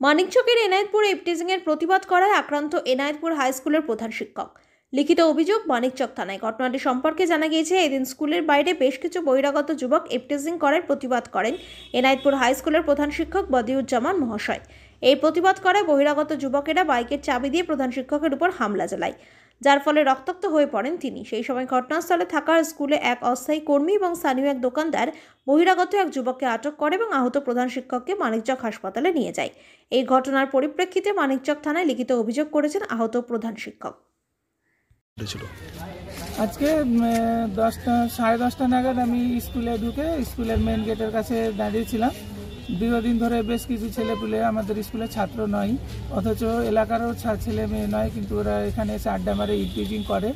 মানিকচকের এনায়েতপুর ইভটিজিংয়ের প্রতিবাদ করায় আক্রান্ত এনায়েতপুর হাই স্কুলের প্রধান শিক্ষক। লিখিত অভিযোগ মানিকচক থানায়। ঘটনাটি সম্পর্কে জানা গিয়েছে, এদিন স্কুলের বাইরে বেশ কিছু বহিরাগত যুবক ইভটিজিং করার প্রতিবাদ করেন এনায়েতপুর হাই স্কুলের প্রধান শিক্ষক বদিউজ্জামান মহাশয়। এই প্রতিবাদ করায় বহিরাগত যুবকেরা বাইকের চাবি দিয়ে প্রধান শিক্ষকের উপর হামলা চালায়, যার ফলে রক্তাক্ত হয়ে পড়েন তিনি। সেই সময় ঘটনাস্থলে থাকা স্কুলে এক অস্থায়ী কর্মী এবং স্থানীয় এক দোকানদার বহিরাগত এক যুবককে আটক করে এবং আহত প্রধান শিক্ষককে মানিকচক হাসপাতালে নিয়ে যায়। এই ঘটনার পরিপ্রেক্ষিতে মানিকচক থানায় লিখিত অভিযোগ করেছেন আহত প্রধান শিক্ষক। আজকে 10:30 নাগাদ আমি স্কুলে ঢুকে স্কুলের মেন গেটের কাছে দাঁড়িয়েছিলাম। দীর্ঘদিন ধরে বেশ কিছু ছেলেপুলে আমাদের স্কুলের ছাত্র নয়, অথচ এলাকারও ছেলে মেয়ে নয়, কিন্তু ওরা এখানে এসে আড্ডা মারে, ইভটিজিং করে।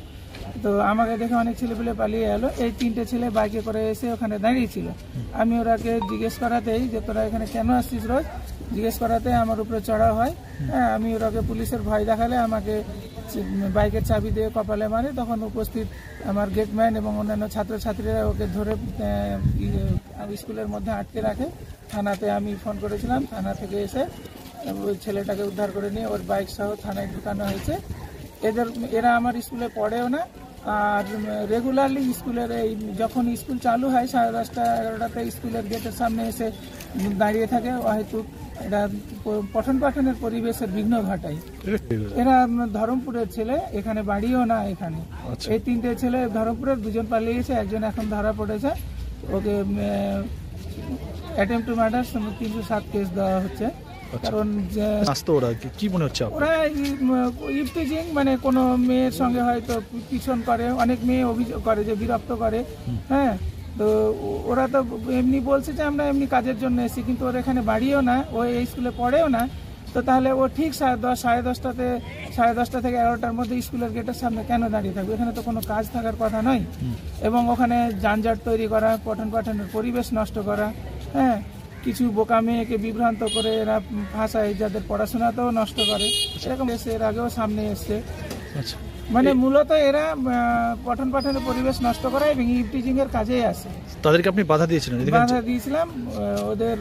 তো আমাকে দেখে অনেক ছেলেপুলে পালিয়ে এলো। এই 3টে ছেলে বাইকে করে এসে ওখানে দাঁড়িয়েছিল। আমি ওরাকে জিজ্ঞেস করাতেই যে তোরা এখানে কেন আসছিস রোজ, জিজ্ঞেস করাতে আমার উপরে চড়া হয়। হ্যাঁ, আমি ওরাকে পুলিশের ভয় দেখালে আমাকে বাইকের চাবি দিয়ে কপালে মারে। তখন উপস্থিত আমার গেটম্যান এবং অন্যান্য ছাত্রছাত্রীরা ওকে ধরে স্কুলের মধ্যে আটকে রাখে। থানাতে আমি ফোন করেছিলাম, থানা থেকে এসে ওই ছেলেটাকে উদ্ধার করে নিয়ে ওর বাইক সহ থানায় ঢুকানো হয়েছে। এরা আমার স্কুলে পড়েও না, আর রেগুলারলি স্কুলের এই যখন স্কুল চালু হয় 10:30 11টাতে স্কুলের গেটের সামনে এসে দাঁড়িয়ে থাকে, হয়তো এটা পঠন পাঠনের পরিবেশের বিঘ্ন ঘটায়। এরা ধরমপুরের ছেলে, এখানে বাড়িও না এখানে। এই 3টে ছেলে ধরমপুরের, 2জন পালিয়েছে, একজন এখন ধরা পড়েছে। ওকে অ্যাটেম্পট টু মার্ডার 307 কেস দেওয়া হচ্ছে। কারণ কি মনে হচ্ছে ওরা ইভটিজিং মানে কোনো মেয়ের সঙ্গে হয়তো পিছন করে, অনেক মেয়ে অভিযোগ করে যে বিরক্ত করে। হ্যাঁ, তো ওরা তো এমনি বলছে যে আমরা এমনি কাজের জন্য এসেছি, কিন্তু ওর এখানে বাড়িও না, ও এই স্কুলে পড়েও না। তো তাহলে ও ঠিক 10:30 থেকে 11টার মধ্যে স্কুলের গেটের সামনে কেন দাঁড়িয়ে থাকবে? এখানে তো কোনো কাজ থাকার কথা নয়। এবং ওখানে যানজট তৈরি করা, পঠন পাঠনের পরিবেশ নষ্ট করা, হ্যাঁ, কিছু বোকা মেয়েকে বিভ্রান্ত করে এরা ভাষায় যাদের পড়াশোনাতেও নষ্ট করে, এরকম এসে এর আগেও সামনে এসছে। মানে মূলত এরা পঠন পাঠনের পরিবেশ নষ্ট করা এবং ইভটিজিং এর কাজেই আসে। তাদেরকে আপনি বাধা দিয়েছিলেন? বাধা দিয়েছিলাম ওদের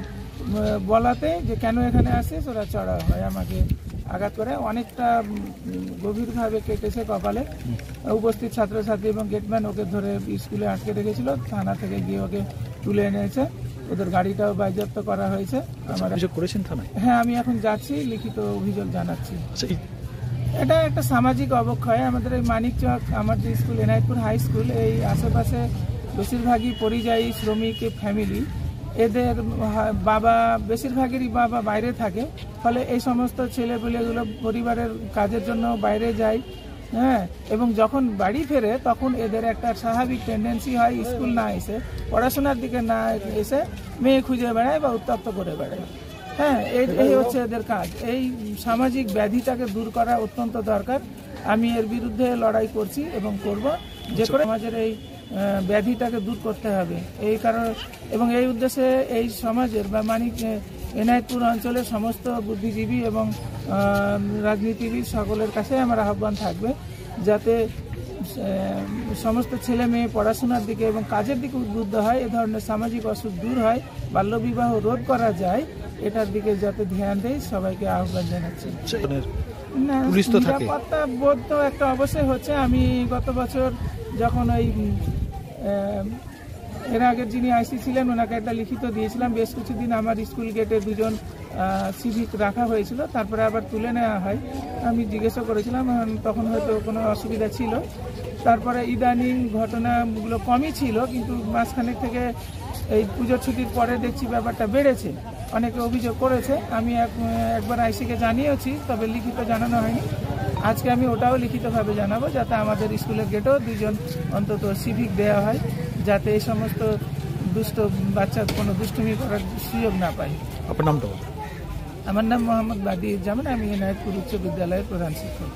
বলাতে যে কেন এখানে আসিস, ওরা চড়া হয়, আমাকে আঘাত করে, অনেকটা গভীরভাবে কেটেছে কপালে। উপস্থিত ছাত্রছাত্রী এবং গেটম্যান ওকে ধরে স্কুলে আটকে রেখেছিল, থানা থেকে গিয়ে ওকে তুলে এনেছে। ওদের গাড়িটাও বাজেয়াপ্ত করা হয়েছে। অভিযোগ করেছেন থানায়? হ্যাঁ, আমি এখন যাচ্ছি, লিখিত অভিযোগ জানাচ্ছি। এটা একটা সামাজিক অবক্ষয়। আমাদের এই মানিকচক, আমার যে স্কুল এনায়েতপুর হাই স্কুল, এই আশেপাশে বেশিরভাগই পরিযায়ী শ্রমিক ফ্যামিলি। এদের বাবা, বেশিরভাগেরই বাবা বাইরে থাকে, ফলে এই সমস্ত ছেলেপুলেগুলো পরিবারের কাজের জন্য বাইরে যায়। হ্যাঁ, এবং যখন বাড়ি ফেরে তখন এদের একটা স্বাভাবিক টেন্ডেন্সি হয় স্কুল না এসে, পড়াশোনার দিকে না এসে মেয়ে খুঁজে বেড়ায় বা উত্তপ্ত করে বেড়ায়। হ্যাঁ, এই হচ্ছে এদের কাজ। এই সামাজিক ব্যাধিটাকে দূর করা অত্যন্ত দরকার। আমি এর বিরুদ্ধে লড়াই করছি এবং করব। যে করে সমাজের এই ব্যাধিটাকে দূর করতে হবে, এই কারণ এবং এই উদ্দেশ্যে এই সমাজের বা এনায়েতপুর অঞ্চলের সমস্ত বুদ্ধিজীবী এবং রাজনীতিবিদ সকলের কাছে আমার আহ্বান থাকবে, যাতে সমস্ত ছেলে মেয়ে পড়াশোনার দিকে এবং কাজের দিকে উদ্বুদ্ধ হয়, এ ধরনের সামাজিক অসুখ দূর হয়, বাল্যবিবাহ রোধ করা যায়, এটার দিকে যাতে ধ্যান দেয়, সবাইকে আহ্বান জানাচ্ছি। নিরাপত্তা বোধ তো একটা অবশ্যই হচ্ছে। আমি গত বছর যখন ওই এর আগের যিনি আইসি ছিলেন ওনাকে একটা লিখিত দিয়েছিলাম। বেশ কিছুদিন আমার স্কুল গেটে 2জন সিভিক রাখা হয়েছিল, তারপরে আবার তুলে নেওয়া হয়। আমি জিজ্ঞাসা করেছিলাম, তখন হয়তো কোনো অসুবিধা ছিল। তারপরে ইদানিং ঘটনাগুলো কমই ছিল, কিন্তু মাঝখানে থেকে এই পুজোর ছুটির পরে দেখছি ব্যাপারটা বেড়েছে, অনেকে অভিযোগ করেছে। আমি একবার আইসিকে জানিয়েছি, তবে লিখিত জানানো হয়নি। আজকে আমি ওটাও লিখিতভাবে জানাবো, যাতে আমাদের স্কুলের গেটেও 2জন অন্তত সিভিক দেওয়া হয়, যাতে এই সমস্ত দুষ্ট বাচ্চা কোনো দুষ্টুমি করার সুযোগ না পায়। আপনার নামটা? আমার নাম মোহাম্মদ বদিউজ্জামান, আমি এনায়েতপুর উচ্চ বিদ্যালয়ের প্রধান শিক্ষক।